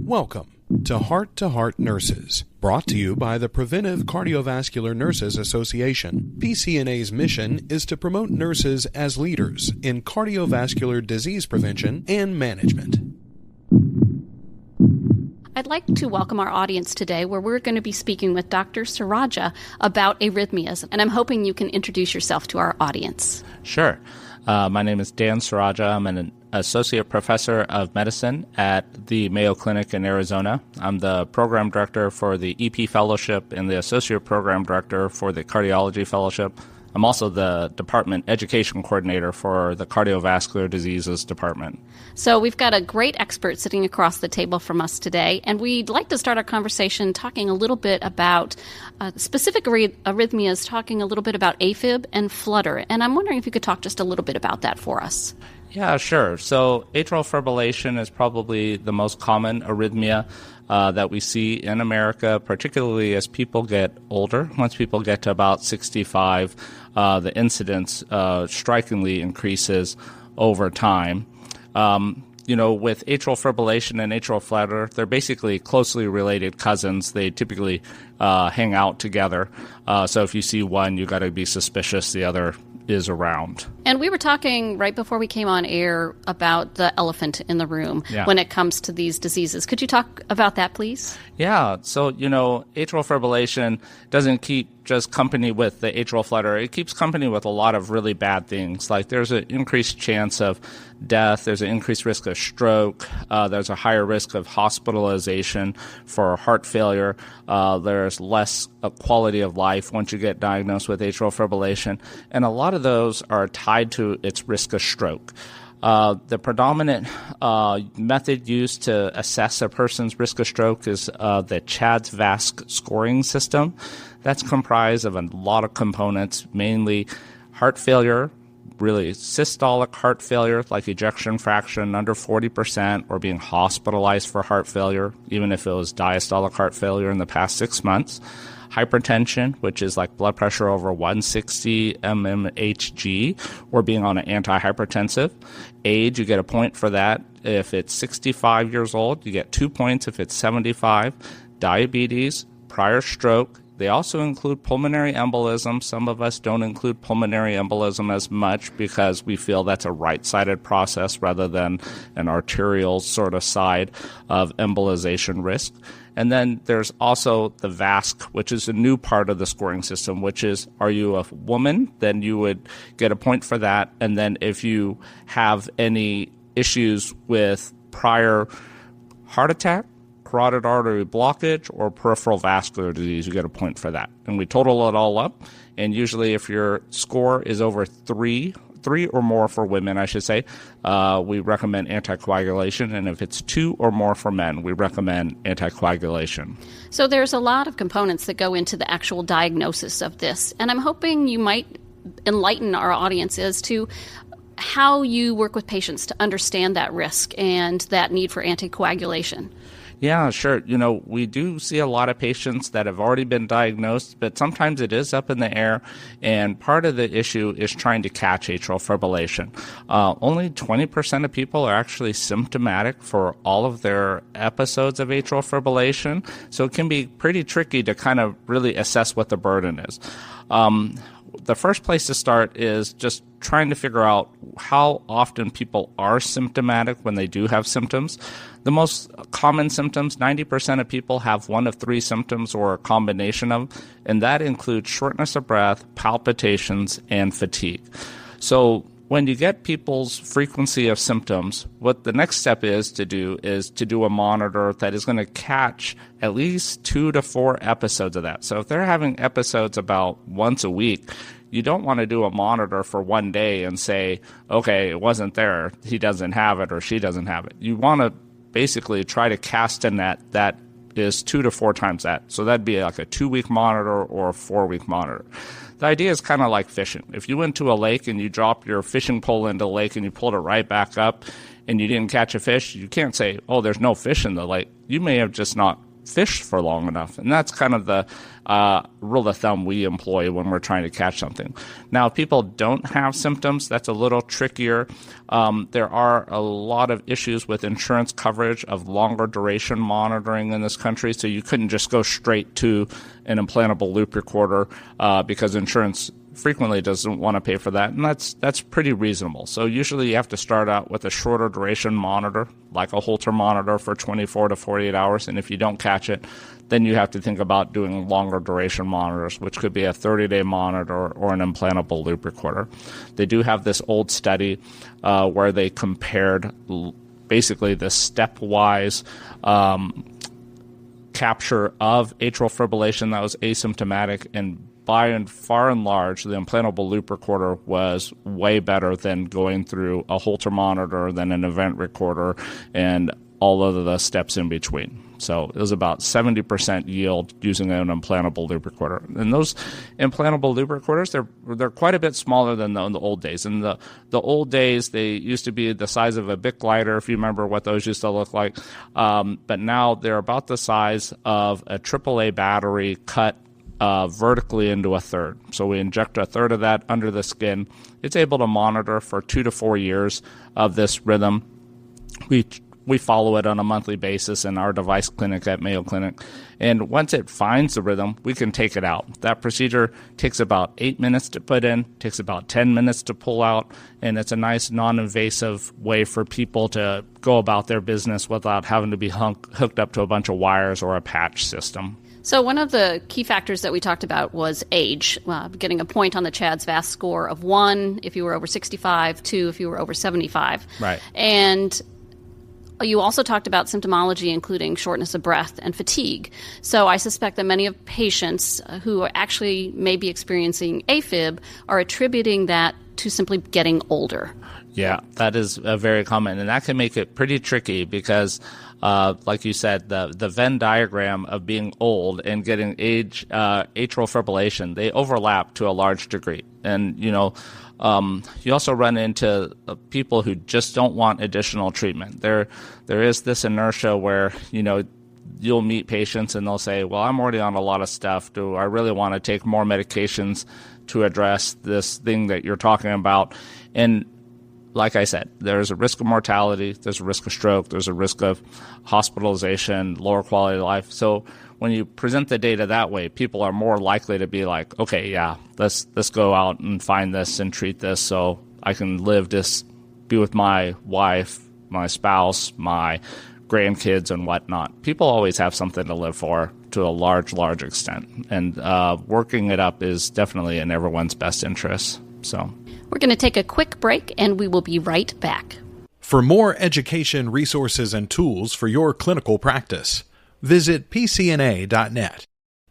Welcome to Heart Nurses, brought to you by the Preventive Cardiovascular Nurses Association. PCNA's mission is to promote nurses as leaders in cardiovascular disease prevention and management. I'd like to welcome our audience today where we're going to be speaking with Dr. Sorajja about arrhythmias, and I'm hoping you can introduce yourself to our audience. Sure. My name is Dan Sorajja. I'm an associate professor of medicine at the Mayo Clinic in Arizona. I'm the program director for the EP Fellowship and the associate program director for the Cardiology Fellowship. I'm also the department education coordinator for the Cardiovascular Diseases Department. So we've got a great expert sitting across the table from us today, and we'd like to start our conversation talking a little bit about specific arrhythmias, talking a little bit about AFib and flutter. And I'm wondering if you could talk just a little bit about that for us. Yeah, sure. So atrial fibrillation is probably the most common arrhythmia that we see in America, particularly as people get older. Once people get to about 65, the incidence strikingly increases over time. With atrial fibrillation and atrial flutter, they're basically closely related cousins. They typically hang out together. So if you see one, you got to be suspicious the other is around. And we were talking right before we came on air about the elephant in the room when it comes to these diseases. Could you talk about that, please? Yeah. So, atrial fibrillation doesn't keep just company with the atrial flutter. It keeps company with a lot of really bad things. Like there's an increased chance of death. There's an increased risk of stroke. There's a higher risk of hospitalization for heart failure. There's less quality of life once you get diagnosed with atrial fibrillation. And a lot of those are tied to its risk of stroke. The predominant method used to assess a person's risk of stroke is the CHADS FACC scoring system. That's comprised of a lot of components, mainly heart failure, really systolic heart failure, like ejection fraction under 40%, or being hospitalized for heart failure, even if it was diastolic heart failure in the past 6 months. Hypertension, which is like blood pressure over 160 mmHg, or being on an antihypertensive. Age, you get a point for that. If it's 65 years old, you get 2 points if it's 75. Diabetes, prior stroke. They also include pulmonary embolism. Some of us don't include pulmonary embolism as much because we feel that's a right-sided process rather than an arterial sort of side of embolization risk. And then there's also the FACC, which is a new part of the scoring system, which is, are you a woman? Then you would get a point for that. And then if you have any issues with prior heart attack, carotid artery blockage, or peripheral vascular disease, you get a point for that. And we total it all up. And usually if your score is over three or more for women, I should say, we recommend anticoagulation. And if it's 2 or more for men, we recommend anticoagulation. So there's a lot of components that go into the actual diagnosis of this. And I'm hoping you might enlighten our audience as to how you work with patients to understand that risk and that need for anticoagulation. Yeah, sure. We do see a lot of patients that have already been diagnosed, but sometimes it is up in the air, and part of the issue is trying to catch atrial fibrillation. Only 20% of people are actually symptomatic for all of their episodes of atrial fibrillation, so it can be pretty tricky to kind of really assess what the burden is. The first place to start is just trying to figure out how often people are symptomatic when they do have symptoms. The most common symptoms, 90% of people have one of 3 symptoms or a combination of, and that includes shortness of breath, palpitations, and fatigue. So when you get people's frequency of symptoms, what the next step is to do a monitor that is going to catch at least 2 to 4 episodes of that. So if they're having episodes about once a week, you don't want to do a monitor for one day and say, okay, it wasn't there, he doesn't have it or she doesn't have it. You want to basically try to cast a net that is 2 to 4 times that. So that'd be like a 2-week monitor or a 4-week monitor. The idea is kind of like fishing. If you went to a lake and you dropped your fishing pole into the lake and you pulled it right back up and you didn't catch a fish, you can't say, oh, there's no fish in the lake. You may have just not fish for long enough. And that's kind of the rule of thumb we employ when we're trying to catch something. Now, if people don't have symptoms, that's a little trickier. There are a lot of issues with insurance coverage of longer duration monitoring in this country, so you couldn't just go straight to an implantable loop recorder because insurance frequently doesn't want to pay for that, and that's pretty reasonable. So usually you have to start out with a shorter duration monitor, like a Holter monitor for 24 to 48 hours, and if you don't catch it, then you have to think about doing longer duration monitors, which could be a 30-day monitor or an implantable loop recorder. They do have this old study where they compared basically the stepwise capture of atrial fibrillation that was asymptomatic, and by and far and large, the implantable loop recorder was way better than going through a Holter monitor, then an event recorder, and all of the steps in between. So it was about 70% yield using an implantable loop recorder. And those implantable loop recorders, they're quite a bit smaller than the old days. In the old days, they used to be the size of a Bic lighter, if you remember what those used to look like. But now they're about the size of a AAA battery cut vertically into a third. So we inject a third of that under the skin. It's able to monitor for 2 to 4 years of this rhythm. We follow it on a monthly basis in our device clinic at Mayo Clinic. And once it finds the rhythm, we can take it out. That procedure takes about 8 minutes to put in, takes about 10 minutes to pull out, and it's a nice non-invasive way for people to go about their business without having to be hooked up to a bunch of wires or a patch system. So one of the key factors that we talked about was age, getting a point on the CHADS VAS score of 1 if you were over 65, 2 if you were over 75. Right. And you also talked about symptomology, including shortness of breath and fatigue. So I suspect that many of patients who are actually may be experiencing AFib are attributing that to simply getting older. Yeah, that is very common, and that can make it pretty tricky because, like you said, the Venn diagram of being old and getting atrial fibrillation, they overlap to a large degree. And, you also run into people who just don't want additional treatment. There is this inertia where, you'll meet patients and they'll say, well, I'm already on a lot of stuff. Do I really want to take more medications to address this thing that you're talking about? And like I said, there's a risk of mortality, there's a risk of stroke, there's a risk of hospitalization, lower quality of life. So when you present the data that way, people are more likely to be like, okay, yeah, let's go out and find this and treat this so I can live this, be with my wife, my spouse, my grandkids and whatnot. People always have something to live for to a large extent. And working it up is definitely in everyone's best interest. So we're going to take a quick break and we will be right back. For more education, resources, and tools for your clinical practice, visit pcna.net.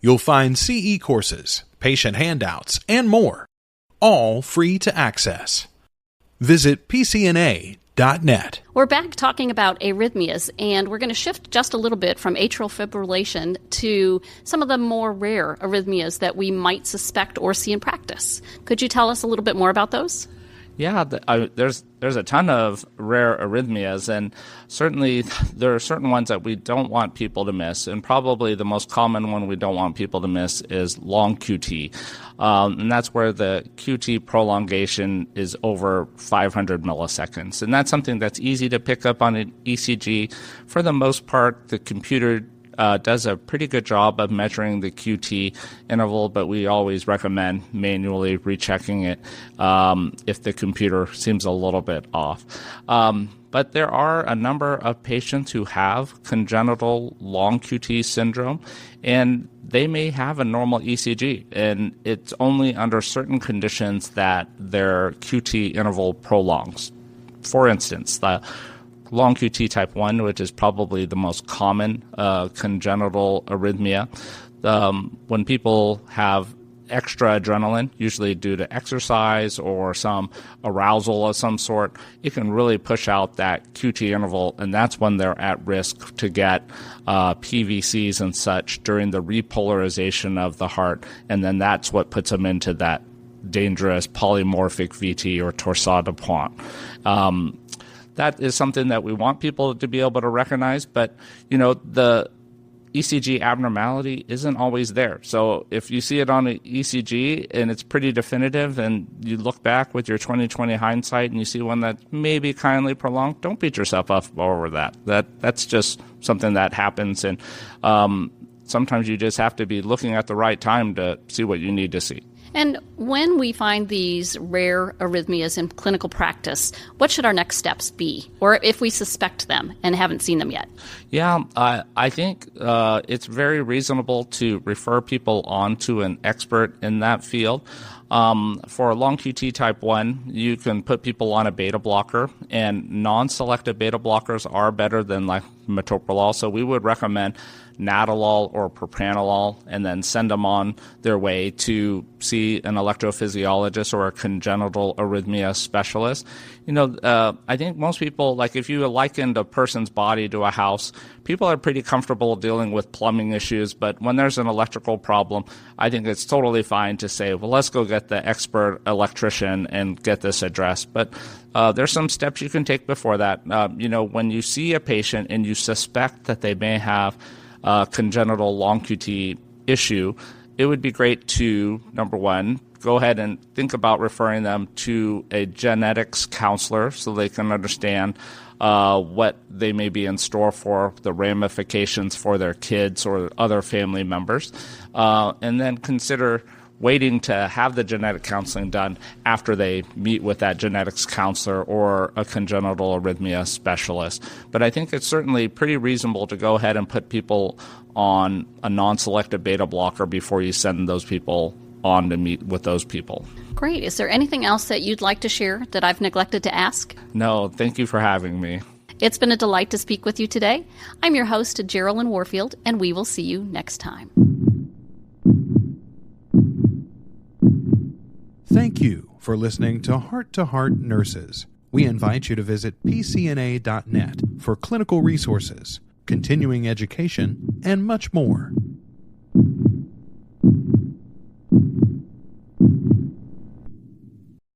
You'll find CE courses, patient handouts, and more, all free to access. Visit pcna.net. We're back talking about arrhythmias, and we're going to shift just a little bit from atrial fibrillation to some of the more rare arrhythmias that we might suspect or see in practice. Could you tell us a little bit more about those? Yeah, there's a ton of rare arrhythmias, and certainly there are certain ones that we don't want people to miss, and probably the most common one we don't want people to miss is long QT, and that's where the QT prolongation is over 500 milliseconds, and that's something that's easy to pick up on an ECG. For the most part, the computer does a pretty good job of measuring the QT interval, but we always recommend manually rechecking it if the computer seems a little bit off. But there are a number of patients who have congenital long QT syndrome, and they may have a normal ECG, and it's only under certain conditions that their QT interval prolongs. For instance, the long QT type 1, which is probably the most common congenital arrhythmia. When people have extra adrenaline, usually due to exercise or some arousal of some sort, it can really push out that QT interval, and that's when they're at risk to get PVCs and such during the repolarization of the heart, and then that's what puts them into that dangerous polymorphic VT or torsade de pointe. That is something that we want people to be able to recognize, but the ECG abnormality isn't always there. So if you see it on an ECG and it's pretty definitive and you look back with your 20/20 hindsight and you see one that may be kindly prolonged, don't beat yourself up over that. That's just something that happens, and sometimes you just have to be looking at the right time to see what you need to see. And when we find these rare arrhythmias in clinical practice, what should our next steps be? Or if we suspect them and haven't seen them yet? Yeah, I think it's very reasonable to refer people on to an expert in that field. For long QT type 1, you can put people on a beta blocker, and non-selective beta blockers are better than like metoprolol. So we would recommend nadolol or propranolol and then send them on their way to see an electrophysiologist or a congenital arrhythmia specialist. I think most people, like if you likened a person's body to a house, people are pretty comfortable dealing with plumbing issues, but when there's an electrical problem, I think it's totally fine to say, well, let's go get the expert electrician and get this addressed. But there's some steps you can take before that. When you see a patient and you suspect that they may have congenital long QT issue, it would be great to, number one, go ahead and think about referring them to a genetics counselor so they can understand what they may be in store for, the ramifications for their kids or other family members, and then consider waiting to have the genetic counseling done after they meet with that genetics counselor or a congenital arrhythmia specialist. But I think it's certainly pretty reasonable to go ahead and put people on a non-selective beta blocker before you send those people on to meet with those people. Great. Is there anything else that you'd like to share that I've neglected to ask? No, thank you for having me. It's been a delight to speak with you today. I'm your host, Geraldine Warfield, and we will see you next time. Thank you for listening to Heart Nurses. We invite you to visit pcna.net for clinical resources, continuing education, and much more.